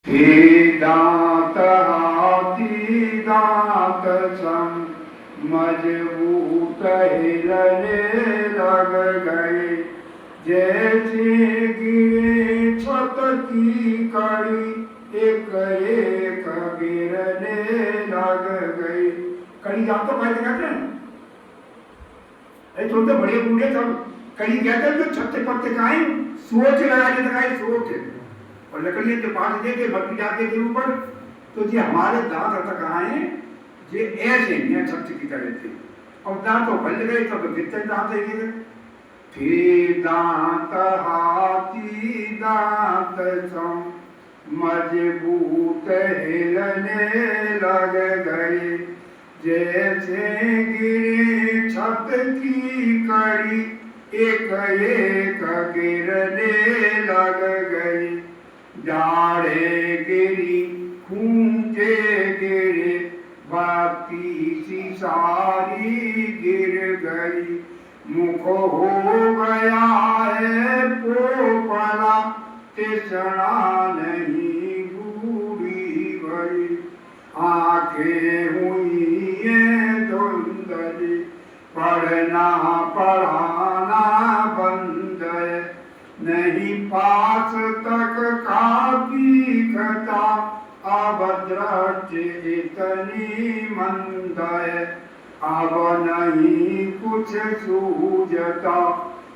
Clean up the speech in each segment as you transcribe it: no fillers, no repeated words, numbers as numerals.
हे दांत हाथी दांत सम मजबूत हिलने लग गए, जैसे गिरे छत की कड़ी एक एक गिरने लग गई। कड़ी आप तो पहले कहते हैं, तो बड़े बूढ़े सब कड़ी कहते हैं, जो छत्ते पत्ते खाए सोच लगाए लगाए सोच और लकड़ियां के पास देके बत्ती जाके के ऊपर। तो जी हमारे दांत तक आए ये ऐसे नहीं छत की तरह थे, और दांत तो बल गए तब तो कितने दांत है। फिर दांत हाथी दांत सम मजबूत हिलने लग गए, जैसे गिरे छत की कड़ी एक एक गिरने लग गई। जाड़े गिरी खूंटे गिरे बाकी सी सारी गिर गई। मुख हो गया है पोपला तिसना नहीं बूढ़ी भई। आंखें हुई है धुंधली पढ़ना पढ़ाना बंद है, नहीं पास तक काफी कथा अब दृष्टि इतनी मंद है। अब नहीं कुछ सूझता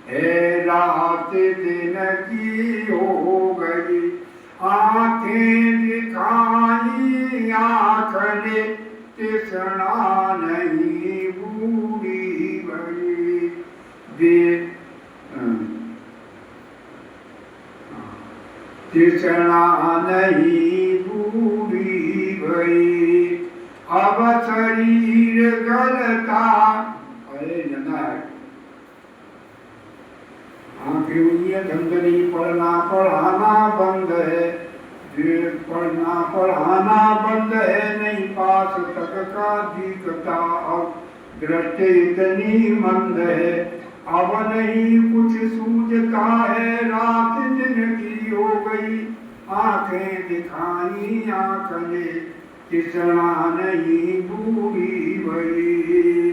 है रात दिन की हो गई। आंखें दिखाई आँख ने तिसना नहीं बूढ़ी भई। तिसना नहीं बूढ़ी भई। अब शरीर गलता अरे जना है। आंखें हुई है धंधली पढ़ना पढ़ाना बंद है, पढ़ना पढ़ाना बंद है, नहीं पास तक का दिखता अब दृष्टि इतनी मंद है। अब नहीं कुछ सूझता है रात दिन की हो गई। आंखें दिखाई आँख ने तिसना नहीं बूढ़ी भई।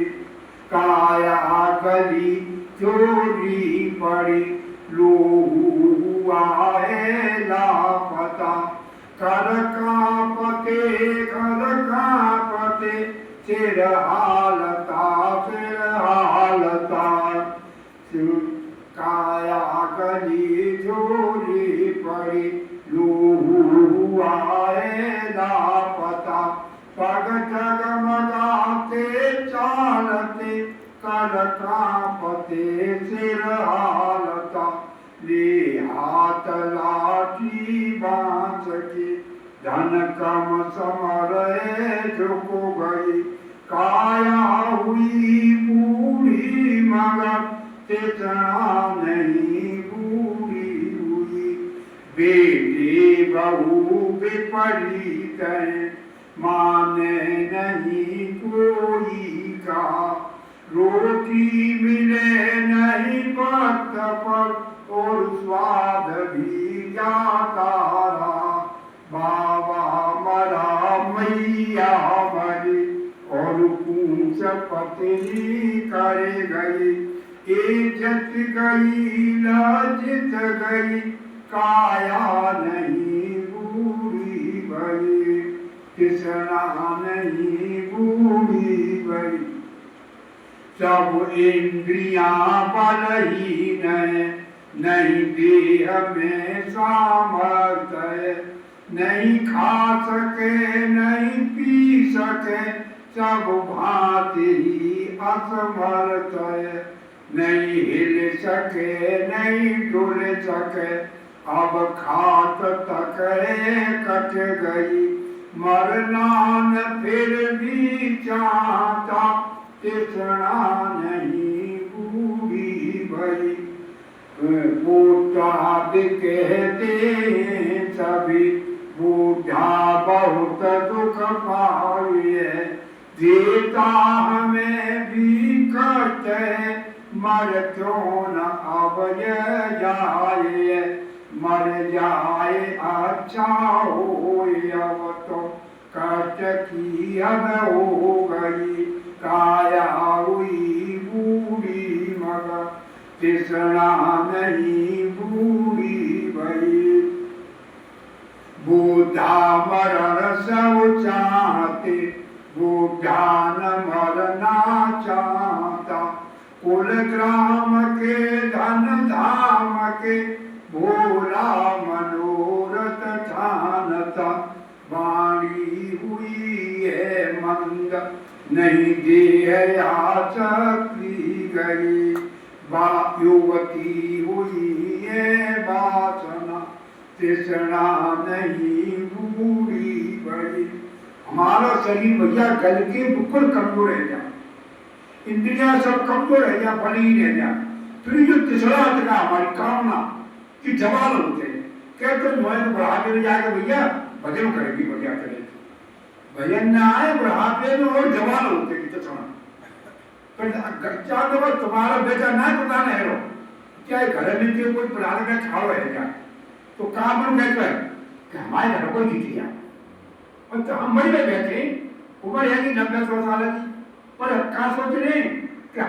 काया गली चोरी पड़ी लोहू हुआ है लापता। कर कांपते सिर हालता सिर हालता। काया गली चोरी पड़ी लोहू हुआ है लापता। पग जगमगाते चालते कर कांपते सिर हालता। ले हाथ लाठी बांस की धन कम समरे झुक गई। काया हुई बूढ़ी मगर तिसना नहीं बूढ़ी हुई। बेटी बहू विपरीत है माने नहीं कोई का। रोटी मिले नहीं वक्त पर और स्वाद भी जाता रहा। बाबा मरा मैया मरी और पूछ पत्नी करे गई। इज्जत गई लज्जित गई काया नहीं बूढ़ी भई। तिसना नहीं बूढ़ी भई। सब इंद्रियां बलहीन है, नहीं देह में सामर्थ्य, नहीं खा सके नहीं पी सके सब भांति ही असमर्थ है। नहीं हिल सके नहीं डुल सके अब खाट तक है कट गई। मरना न फिर भी चाहता तिसना नहीं बूढ़ी भई। बूढ़ा कहते सभी बूढ़ा बहुत दुख पाए। देता हमें भी कष्ट है मर क्यों न अब जाए। मर जाए अच्छा हो। अब तो कष्ट की हद हो गई, काया हुई बूढ़ी मगर तृष्णा नहीं बूढ़ी भई। बूढ़ा मरण सब चाहते, बूढ़ा न मरना चाहता। कुल ग्राम के धन धाम के, भोला मनोरथ ठानता। वाणी हुई है मंद, नहीं देह आसक्ति गई। युवती हुई है वासना, तृष्णा नहीं बूढ़ी भई। हमारा शरीर भैया गल के बिल्कुल कमजोर रह जाए, इंद्रियां सब कमजोर रह जा, बड़ी ही रह जा। फिर जो तीसरा का हमारी कामना कि जवान होते हैं, क्या तुम मोहन बुढ़ापे में जाके भैया भजन करेगी, बढ़िया करेगी। भजन ना आए बुढ़ापे में और जवान होते हैं, तो सुना गच्चा तो तुम्हारा बेटा ना पता नहीं रो क्या घर में के कोई प्राण का खाओ है क्या, तो काम बन गए कि हमारे घर को जीत लिया। और तो हम बड़ी में बैठे, उम्र है कि 90-100 साल की, पर क्या सोच रहे कि